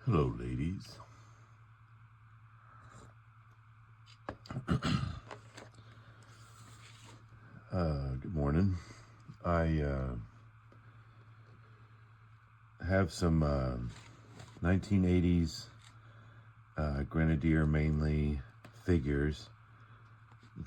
Hello, ladies. Good morning. I have some 1980s Grenadier mainly figures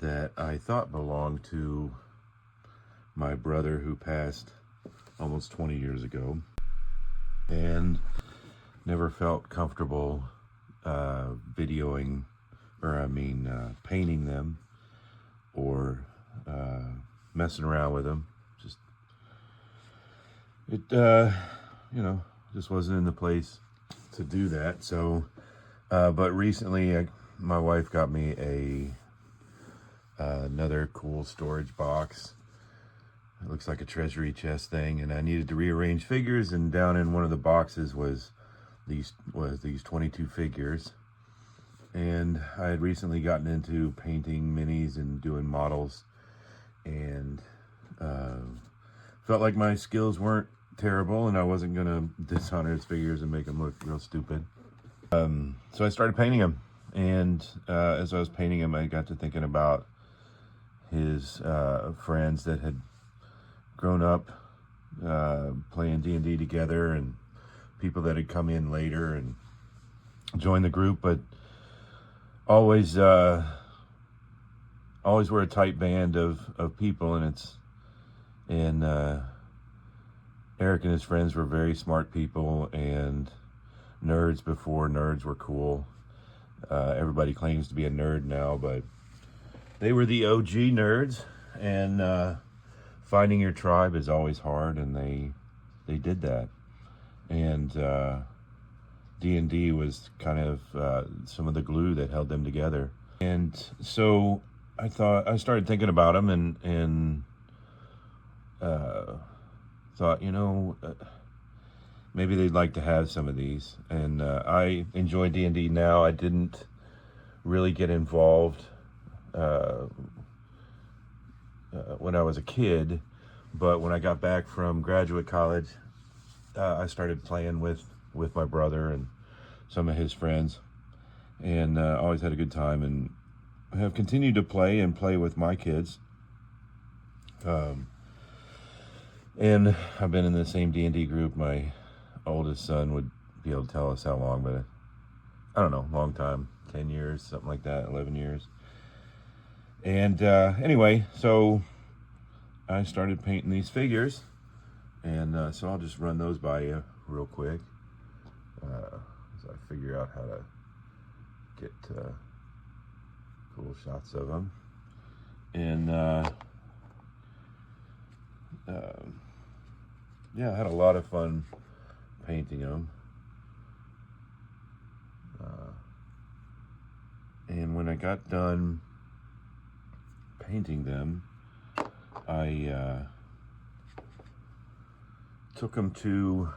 that I thought belonged to my brother who passed almost 20 years ago, and never felt comfortable painting them or messing around with them. Just wasn't in the place to do that. So, but recently, my wife got me another cool storage box. It looks like a treasury chest thing, and I needed to rearrange figures. And down in one of the boxes was these 22 figures. And I had recently gotten into painting minis and doing models, and felt like my skills weren't terrible, and I wasn't gonna dishonor his figures and make them look real stupid. So I started painting them, and as I was painting them, I got to thinking about his friends that had grown up playing D&D together, and people that had come in later and joined the group, but always were a tight band of people. And Eric and his friends were very smart people and nerds before nerds were cool. Everybody claims to be a nerd now, but they were the OG nerds, and finding your tribe is always hard, and they did that. And D&D was kind of some of the glue that held them together. And so I started thinking about them, and thought, maybe they'd like to have some of these. And I enjoy D&D now. I didn't really get involved when I was a kid, but when I got back from graduate college, I started playing with my brother and some of his friends, and always had a good time, and have continued to play with my kids. And I've been in the same D&D group. My oldest son would be able to tell us how long, but I don't know, long time, 10 years, something like that, 11 years. And anyway, so I started painting these figures, and so I'll just run those by you real quick as I figure out how to get cool shots of them. And yeah, I had a lot of fun painting them. And when I got done painting them, I took them to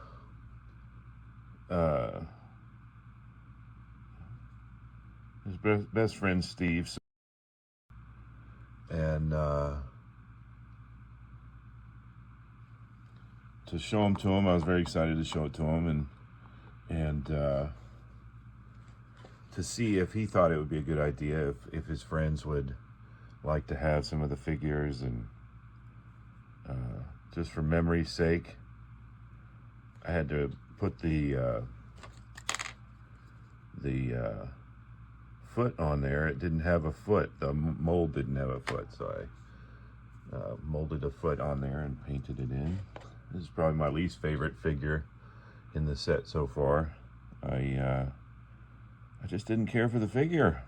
his best friend Steve, and to show them to him. I was very excited to show it to him, and to see if he thought it would be a good idea, if his friends would like to have some of the figures, and just for memory's sake, I had to put the foot on there. It didn't have a foot. The mold didn't have a foot, so I molded a foot on there and painted it in. This is probably my least favorite figure in the set so far. I just didn't care for the figure.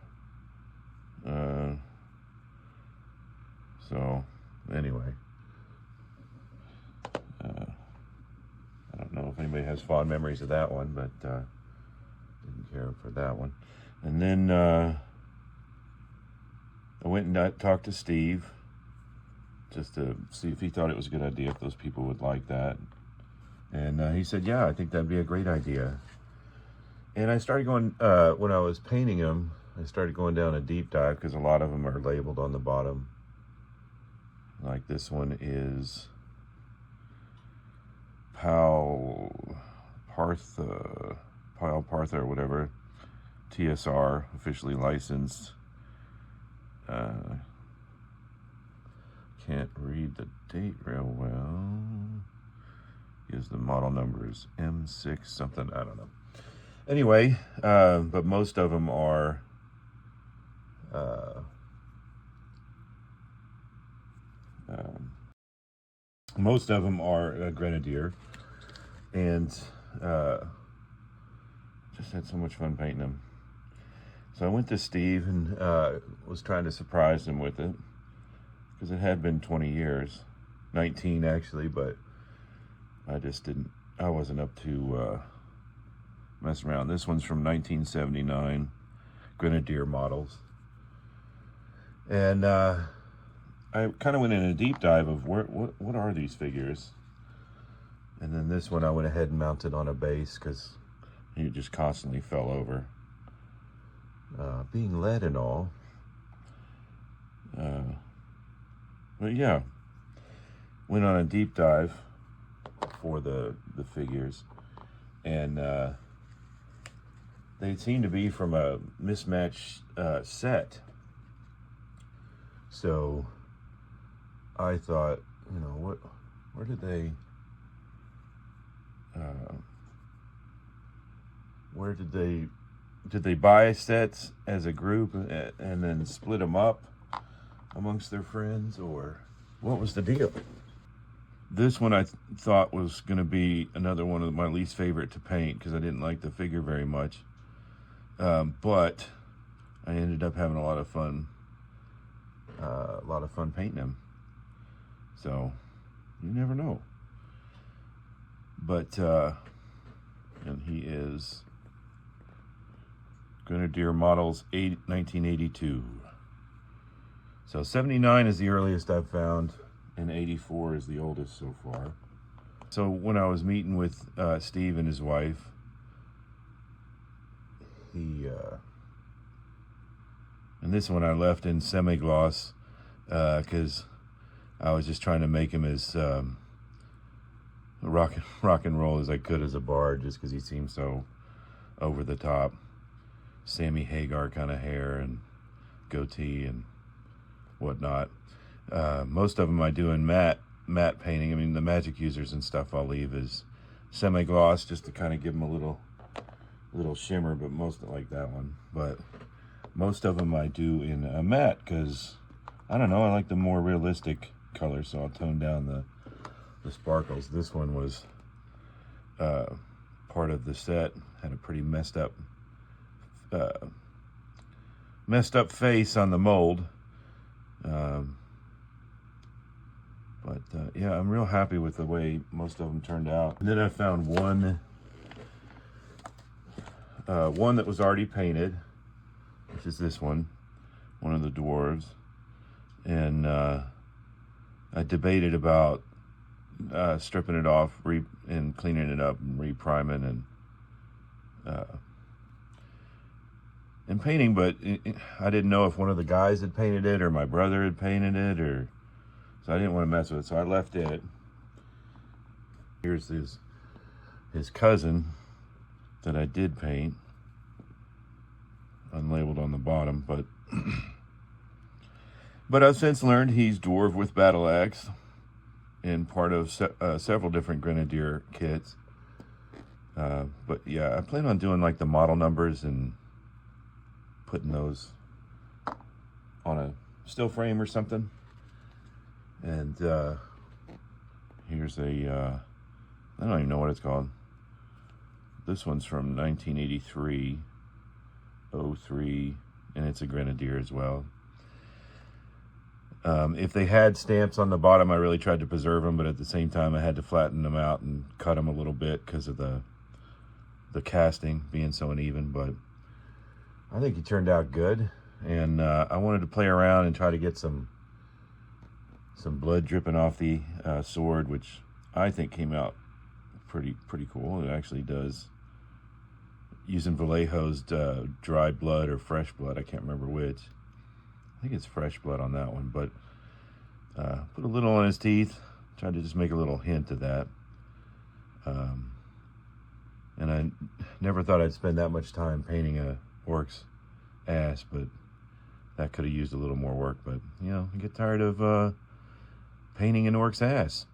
So anyway, I don't know if anybody has fond memories of that one, but didn't care for that one. And then I went and talked to Steve, just to see if he thought it was a good idea, if those people would like that. And he said, yeah, I think that'd be a great idea. And I started going, when I was painting them, I started going down a deep dive, because a lot of them are labeled on the bottom. Like this one is Pal Arthur or whatever. TSR, officially licensed. Can't read the date real well. Is the model number is M6 something, I don't know. Anyway, but most of them are Grenadier, and just had so much fun painting them. So I went to Steve and was trying to surprise him with it, because it had been 20 years, 19 actually, but I wasn't up to mess around. This one's from 1979, Grenadier models. And I kind of went in a deep dive of what are these figures. And then this one I went ahead and mounted on a base because he just constantly fell over. Being led and all. But yeah, went on a deep dive for the figures, and they seem to be from a mismatched set. So I thought, you know, where did they did they buy sets as a group and then split them up amongst their friends, or what was the deal? This one I thought was going to be another one of my least favorite to paint because I didn't like the figure very much. But I ended up having a lot of fun painting him. So you never know. But and he is Grenadier models 1982. So 79 is the earliest I've found, and 84 is the oldest so far. So when I was meeting with Steve and his wife, and this one I left in semi-gloss because I was just trying to make him as rock and roll as I could as a bard, just because he seemed so over the top. Sammy Hagar kind of hair and goatee and whatnot. Most of them I do in matte painting. I mean, the magic users and stuff I'll leave is semi-gloss just to kind of give them a little shimmer, but most like that one. But most of them I do in a matte because, I don't know, I like the more realistic color, so I'll tone down the sparkles. This one was part of the set, had a pretty messed up face on the mold. But yeah, I'm real happy with the way most of them turned out. And then I found one that was already painted, which is this one of the dwarves. And I debated about stripping it off and cleaning it up and repriming and painting, but I didn't know if one of the guys had painted it or my brother had painted it, so I didn't want to mess with it, so I left it. Here's his cousin that I did paint, unlabeled on the bottom, but I've since learned he's dwarf with battle axe and part of several different Grenadier kits. But yeah, I plan on doing like the model numbers and putting those on a still frame or something. And here's I don't even know what it's called. This one's from 1983, 03, and it's a Grenadier as well. If they had stamps on the bottom, I really tried to preserve them, but at the same time I had to flatten them out and cut them a little bit because of the casting being so uneven. But I think he turned out good, and I wanted to play around and try to get some blood dripping off the sword, which I think came out pretty cool. It actually does, using Vallejo's dry blood or fresh blood. I can't remember which. I think it's fresh blood on that one, but put a little on his teeth. Tried to just make a little hint of that. And I never thought I'd spend that much time painting a orc's ass, but that could have used a little more work. But, you know, I get tired of painting an orc's ass.